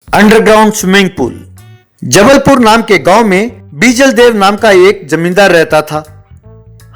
Underground swimming pool. Jabalpur नाम के गांव में बीजल देव नाम का एक जमींदार रहता था।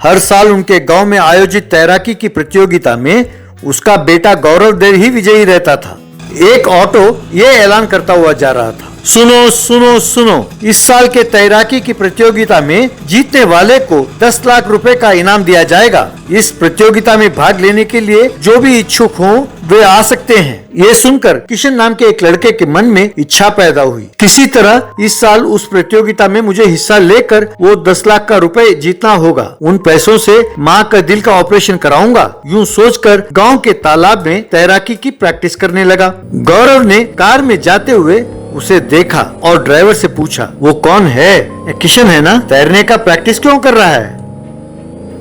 हर साल उनके गांव में आयोजित तैराकी की प्रतियोगिता में उसका बेटा गौरव देव ही विजयी रहता था। एक ऑटो ये ऐलान करता हुआ जा रहा था, सुनो सुनो सुनो, इस साल के तैराकी की प्रतियोगिता में जीतने वाले को 10 लाख रुपए का इनाम दिया जाएगा। इस प्रतियोगिता में भाग लेने के लिए जो भी इच्छुक हों वे आ सकते हैं। ये सुनकर किशन नाम के एक लड़के के मन में इच्छा पैदा हुई, किसी तरह इस साल उस प्रतियोगिता में मुझे हिस्सा लेकर वो 10 लाख का रुपए जीतना होगा। उन पैसों से माँ का दिल का ऑपरेशन कराऊंगा। यूँ सोचकर गांव के तालाब में तैराकी की प्रैक्टिस करने लगा। गौरव ने कार में जाते हुए उसे देखा और ड्राइवर से पूछा, वो कौन है? किशन है ना? तैरने का प्रैक्टिस क्यों कर रहा है?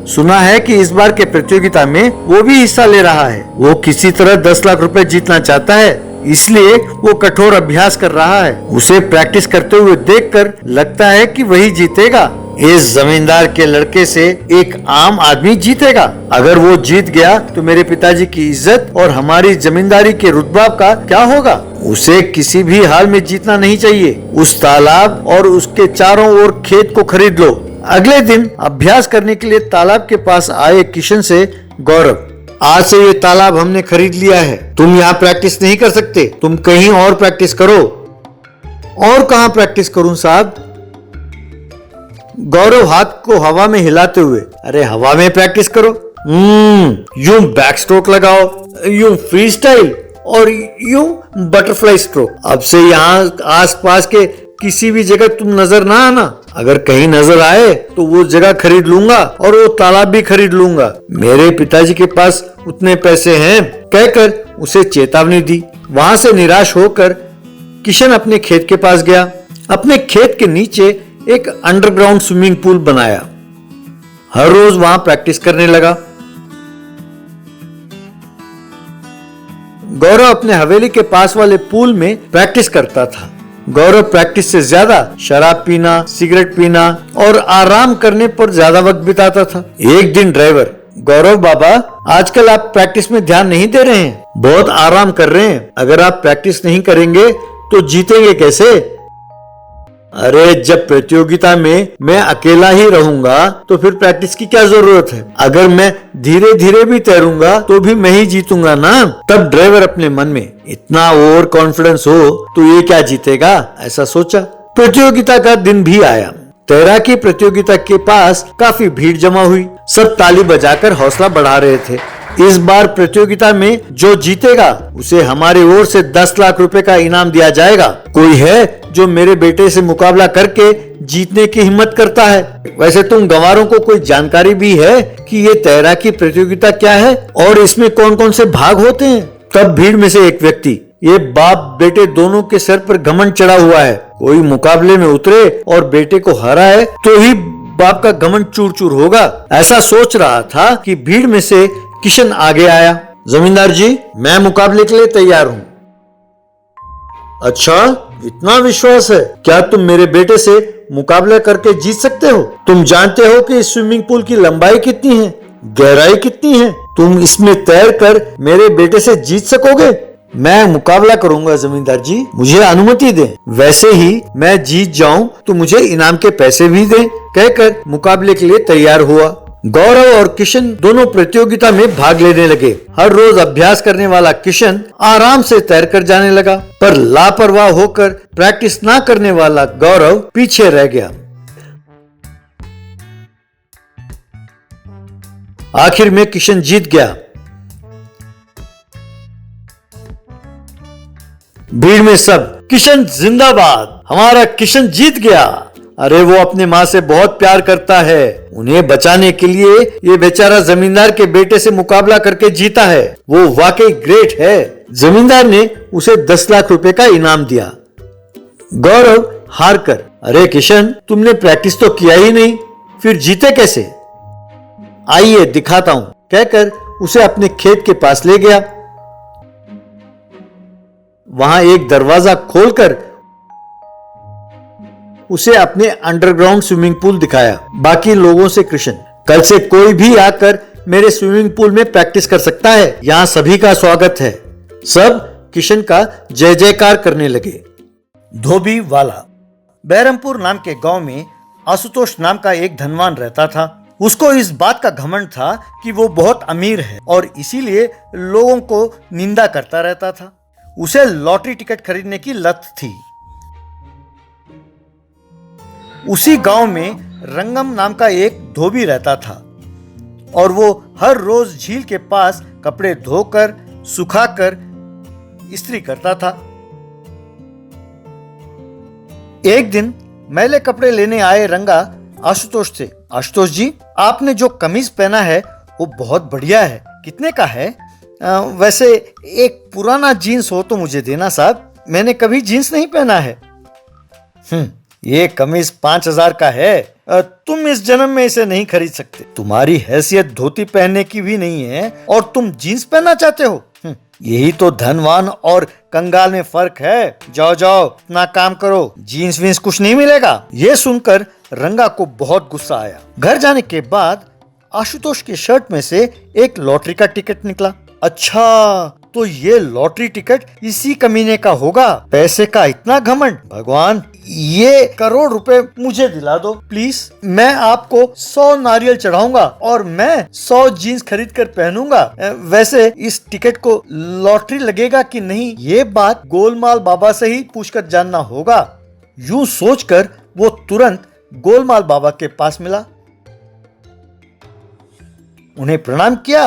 सुना है कि इस बार के प्रतियोगिता में वो भी हिस्सा ले रहा है। वो किसी तरह 10 लाख रुपए जीतना चाहता है, इसलिए वो कठोर अभ्यास कर रहा है। उसे प्रैक्टिस करते हुए देखकर लगता है कि वही जीतेगा। इस जमींदार के लड़के से एक आम आदमी जीतेगा। अगर वो जीत गया तो मेरे पिताजी की इज्जत और हमारी जमींदारी के रुतबा का क्या होगा? उसे किसी भी हाल में जीतना नहीं चाहिए। उस तालाब और उसके चारों ओर खेत को खरीद लो। अगले दिन अभ्यास करने के लिए तालाब के पास आए किशन से गौरव, आज से ये तालाब हमने खरीद लिया है। तुम यहाँ प्रैक्टिस नहीं कर सकते, तुम कहीं और प्रैक्टिस करो। और कहाँ प्रैक्टिस करूं साहब? गौरव हाथ को हवा में हिलाते हुए, अरे हवा में प्रैक्टिस करो। यूं बैक स्ट्रोक लगाओ, यूं फ्री स्टाइल और यूं बटरफ्लाई स्ट्रोक। अब से यहाँ आसपास के किसी भी जगह तुम नजर ना आना। अगर कहीं नजर आए तो वो जगह खरीद लूंगा और वो तालाब भी खरीद लूंगा। मेरे पिताजी के पास उतने पैसे हैं, कहकर उसे चेतावनी दी। वहां से निराश होकर किशन अपने खेत के पास गया। अपने खेत के नीचे एक अंडरग्राउंड स्विमिंग पूल बनाया। हर रोज वहां प्रैक्टिस करने लगा। गौरव अपने हवेली के पास वाले पूल में प्रैक्टिस करता था। गौरव प्रैक्टिस से ज्यादा शराब पीना, सिगरेट पीना और आराम करने पर ज्यादा वक्त बिताता था। एक दिन ड्राइवर, गौरव बाबा, आजकल आप प्रैक्टिस में ध्यान नहीं दे रहे हैं, बहुत आराम कर रहे हैं। अगर आप प्रैक्टिस नहीं करेंगे तो जीतेंगे कैसे? अरे जब प्रतियोगिता में मैं अकेला ही रहूंगा तो फिर प्रैक्टिस की क्या जरूरत है? अगर मैं धीरे धीरे भी तैरूंगा तो भी मैं ही जीतूंगा ना। तब ड्राइवर अपने मन में, इतना ओवर कॉन्फिडेंस हो तो ये क्या जीतेगा, ऐसा सोचा। प्रतियोगिता का दिन भी आया। तैराकी प्रतियोगिता के पास काफी भीड़ जमा हुई। सब ताली बजाकर हौसला बढ़ा रहे थे। इस बार प्रतियोगिता में जो जीतेगा उसे हमारी ओर से 10 लाख रुपए का इनाम दिया जाएगा। कोई है जो मेरे बेटे से मुकाबला करके जीतने की हिम्मत करता है? वैसे तुम गंवारों को कोई जानकारी भी है कि ये तैराकी प्रतियोगिता क्या है और इसमें कौन कौन से भाग होते हैं? तब भीड़ में से एक व्यक्ति, ये बाप बेटे दोनों के सर पर घमंड चढ़ा हुआ है, कोई मुकाबले में उतरे और बेटे को हराए तो ही बाप का घमंड चूर चूर होगा, ऐसा सोच रहा था कि भीड़ में से किशन आगे आया। जमींदार जी, मैं मुकाबले के लिए तैयार हूँ। अच्छा, इतना विश्वास है? क्या तुम मेरे बेटे से मुकाबला करके जीत सकते हो? तुम जानते हो कि इस स्विमिंग पूल की लंबाई कितनी है, गहराई कितनी है? तुम इसमें तैर कर मेरे बेटे से जीत सकोगे? मैं मुकाबला करूंगा जमींदार जी, मुझे अनुमति दें। वैसे ही मैं जीत जाऊं तो मुझे इनाम के पैसे भी दें, कहकर मुकाबले के लिए तैयार हुआ। गौरव और किशन दोनों प्रतियोगिता में भाग लेने लगे। हर रोज अभ्यास करने वाला किशन आराम से तैरकर जाने लगा, पर लापरवाह होकर प्रैक्टिस ना करने वाला गौरव पीछे रह गया। आखिर में किशन जीत गया। भीड़ में सब, किशन जिंदाबाद, हमारा किशन जीत गया। अरे वो अपने माँ से बहुत प्यार करता है, उन्हें बचाने के लिए ये बेचारा जमींदार के बेटे से मुकाबला करके जीता है। वो वाकई ग्रेट है। जमींदार ने उसे 10 लाख रुपए का इनाम दिया। गौरव हार कर, अरे किशन, तुमने प्रैक्टिस तो किया ही नहीं, फिर जीते कैसे? आइए दिखाता हूं, कहकर उसे अपने खेत के पास ले गया। वहां एक दरवाजा खोलकर उसे अपने अंडरग्राउंड स्विमिंग पूल दिखाया। बाकी लोगों से किशन, कल से कोई भी आकर मेरे स्विमिंग पूल में प्रैक्टिस कर सकता है, यहाँ सभी का स्वागत है। सब किशन का जय जयकार करने लगे। धोबी वाला। बहरमपुर नाम के गांव में आशुतोष नाम का एक धनवान रहता था। उसको इस बात का घमंड था कि वो बहुत अमीर है और इसीलिए लोगों को निंदा करता रहता था। उसे लॉटरी टिकट खरीदने की लत थी। उसी गांव में रंगम नाम का एक धोबी रहता था और वो हर रोज झील के पास कपड़े धोकर सुखाकर इस्त्री करता था। एक दिन मैले कपड़े लेने आए रंगा आशुतोष से, आशुतोष जी, आपने जो कमीज पहना है वो बहुत बढ़िया है, कितने का है? वैसे एक पुराना जीन्स हो तो मुझे देना साहब, मैंने कभी जीन्स नहीं पहना है। ये कमीज 5,000 का है, तुम इस जन्म में इसे नहीं खरीद सकते। तुम्हारी हैसियत धोती पहनने की भी नहीं है और तुम जीन्स पहनना चाहते हो? यही तो धनवान और कंगाल में फर्क है। जाओ जाओ अपना काम करो, जीन्स वीन्स कुछ नहीं मिलेगा। ये सुनकर रंगा को बहुत गुस्सा आया। घर जाने के बाद आशुतोष की शर्ट में से एक लॉटरी का टिकट निकला। अच्छा, तो ये लॉटरी टिकट इसी कमीने का होगा। पैसे का इतना घमंड, भगवान ये करोड़ रुपए मुझे दिला दो प्लीज। मैं आपको 100 नारियल चढ़ाऊंगा और मैं 100 जीन्स खरीद कर पहनूंगा। वैसे इस टिकट को लॉटरी लगेगा कि नहीं, ये बात गोलमाल बाबा से ही पूछकर जानना होगा। यूं सोचकर वो तुरंत गोलमाल बाबा के पास मिला, उन्हें प्रणाम किया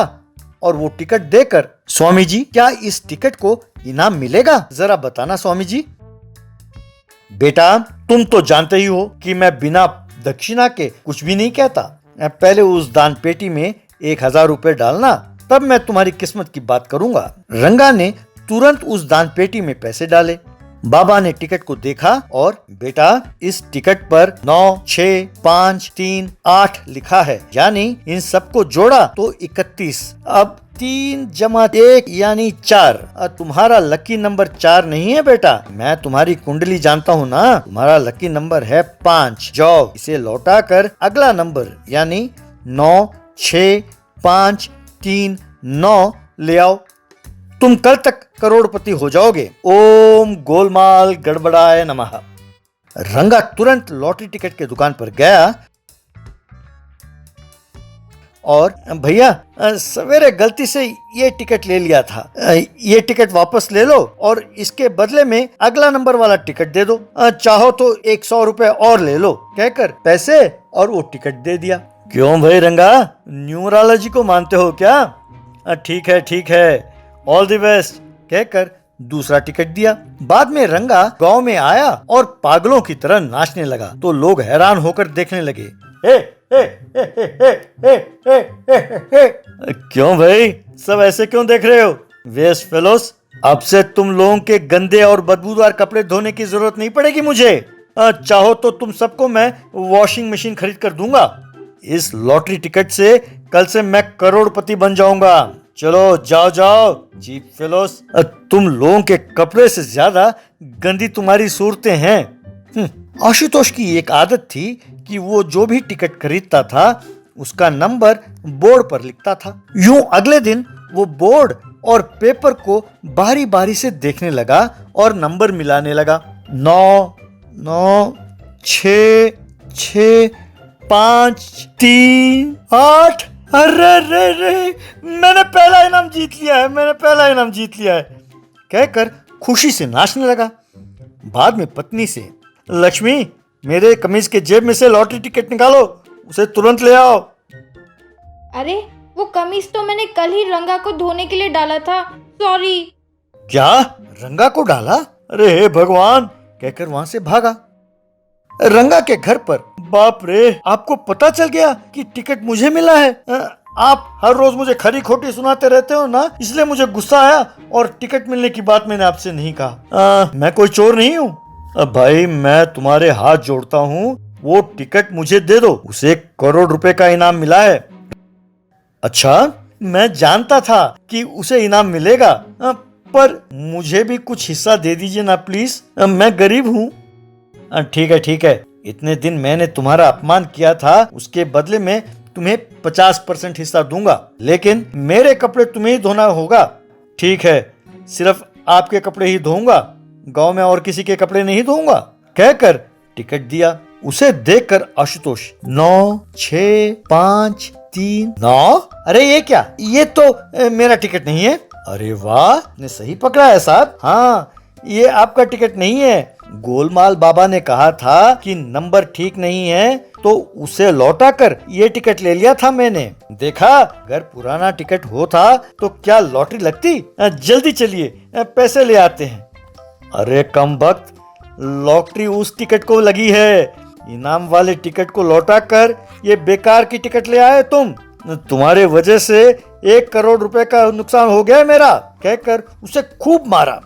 और वो टिकट देकर, स्वामी जी क्या इस टिकट को इनाम मिलेगा, जरा बताना स्वामी जी। बेटा तुम तो जानते ही हो कि मैं बिना दक्षिणा के कुछ भी नहीं कहता। पहले उस दान पेटी में 1,000 रुपए डालना, तब मैं तुम्हारी किस्मत की बात करूंगा। रंगा ने तुरंत उस दान पेटी में पैसे डाले। बाबा ने टिकट को देखा और, बेटा इस टिकट पर 9, 6, 5, 3, 8 लिखा है, यानी इन सबको जोड़ा तो 31। अब 3 + 1 यानी 4। तुम्हारा लकी नंबर 4 नहीं है बेटा, मैं तुम्हारी कुंडली जानता हूँ ना, तुम्हारा लकी नंबर है 5। जाओ इसे लौटा कर अगला नंबर यानी 9, 6, 5, 3, 9 ले आओ, तुम कल तक करोड़पति हो जाओगे। ओम गोलमाल गड़बड़ाए नमः। रंगा तुरंत लॉटरी टिकट के दुकान पर गया और, भैया सवेरे गलती से ये टिकट ले लिया था, ये टिकट वापस ले लो और इसके बदले में अगला नंबर वाला टिकट दे दो, चाहो तो 100 रुपए और ले लो, कहकर पैसे और वो टिकट दे दिया। क्यों भाई रंगा, न्यूमरोलॉजी को मानते हो क्या? ठीक है, ऑल द बेस्ट कहकर दूसरा टिकट दिया। बाद में रंगा गांव में आया और पागलों की तरह नाचने लगा तो लोग हैरान होकर देखने लगे। क्यों भाई, सब ऐसे क्यों देख रहे हो? वेस्ट फेलोस, अब से तुम लोगों के गंदे और बदबूदार कपड़े धोने की जरूरत नहीं पड़ेगी मुझे। चाहो तो तुम सबको मैं वॉशिंग मशीन खरीद कर दूंगा। इस लॉटरी टिकट से कल से मैं करोड़पति बन जाऊंगा। चलो जाओ चीप फेलोस, तुम लोगों के कपड़े से ज्यादा गंदी तुम्हारी सूरतें हैं। आशुतोष की एक आदत थी कि वो जो भी टिकट खरीदता था उसका नंबर बोर्ड पर लिखता था। यूं अगले दिन वो बोर्ड और पेपर को बारी बारी से देखने लगा और नंबर मिलाने लगा। 9, 6, 5, 3, 8। अरे मैंने पहला इनाम जीत लिया है कहकर खुशी से नाचने लगा। बाद में पत्नी से, लक्ष्मी मेरे कमीज के जेब में से लॉटरी टिकट निकालो, उसे तुरंत ले आओ। अरे वो कमीज तो मैंने कल ही रंगा को धोने के लिए डाला था, सॉरी। क्या, रंगा को डाला? अरे हे भगवान कहकर वहां से भागा। रंगा के घर पर, बाप रे, आपको पता चल गया कि टिकट मुझे मिला है। आप हर रोज मुझे खरी खोटी सुनाते रहते हो ना, इसलिए मुझे गुस्सा आया और टिकट मिलने की बात मैंने आपसे नहीं कहा। मैं कोई चोर नहीं हूँ। भाई मैं तुम्हारे हाथ जोड़ता हूँ, वो टिकट मुझे दे दो, उसे 1 करोड़ रुपए का इनाम मिला है। अच्छा, मैं जानता था कि उसे इनाम मिलेगा, पर मुझे भी कुछ हिस्सा दे दीजिए ना प्लीज, मैं गरीब हूँ। ठीक है, इतने दिन मैंने तुम्हारा अपमान किया था, उसके बदले में तुम्हें 50% हिस्सा दूंगा, लेकिन मेरे कपड़े तुम्हें ही धोना होगा। ठीक है, सिर्फ आपके कपड़े ही धोऊंगा, गांव में और किसी के कपड़े नहीं धोऊंगा कहकर टिकट दिया। उसे देखकर आशुतोष 9, 6, 5, 3, 9, अरे ये क्या, ये तो मेरा टिकट नहीं है। अरे वाह, ने सही पकड़ा है साहब। हाँ, ये आपका टिकट नहीं है। गोलमाल बाबा ने कहा था कि नंबर ठीक नहीं है, तो उसे लौटा कर ये टिकट ले लिया था मैंने। देखा, अगर पुराना टिकट होता तो क्या लॉटरी लगती। जल्दी चलिए, पैसे ले आते हैं। अरे कम वक्त, लॉटरी उस टिकट को लगी है। इनाम वाले टिकट को लौटा कर ये बेकार की टिकट ले आए तुम। तुम्हारे वजह से 1 करोड़ रुपए का नुकसान हो गया है मेरा, कहकर उसे खूब मारा।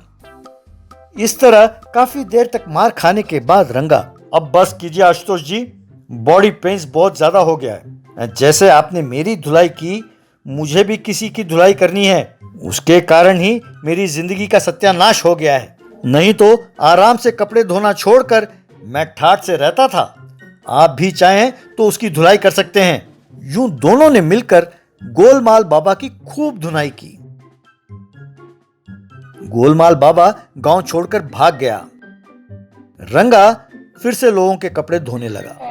इस तरह काफी देर तक मार खाने के बाद रंगा, अब बस कीजिए आशुतोष जी, बॉडी पेन्स बहुत ज्यादा हो गया है। जैसे आपने मेरी धुलाई की, मुझे भी किसी की धुलाई करनी है। उसके कारण ही मेरी जिंदगी का सत्यानाश हो गया है। नहीं तो आराम से कपड़े धोना छोड़कर मैं ठाठ से रहता था। आप भी चाहें तो उसकी धुलाई कर सकते हैं। यूं दोनों ने मिलकर गोलमाल बाबा की खूब धुनाई की। गोलमाल बाबा गांव छोड़कर भाग गया। रंगा फिर से लोगों के कपड़े धोने लगा।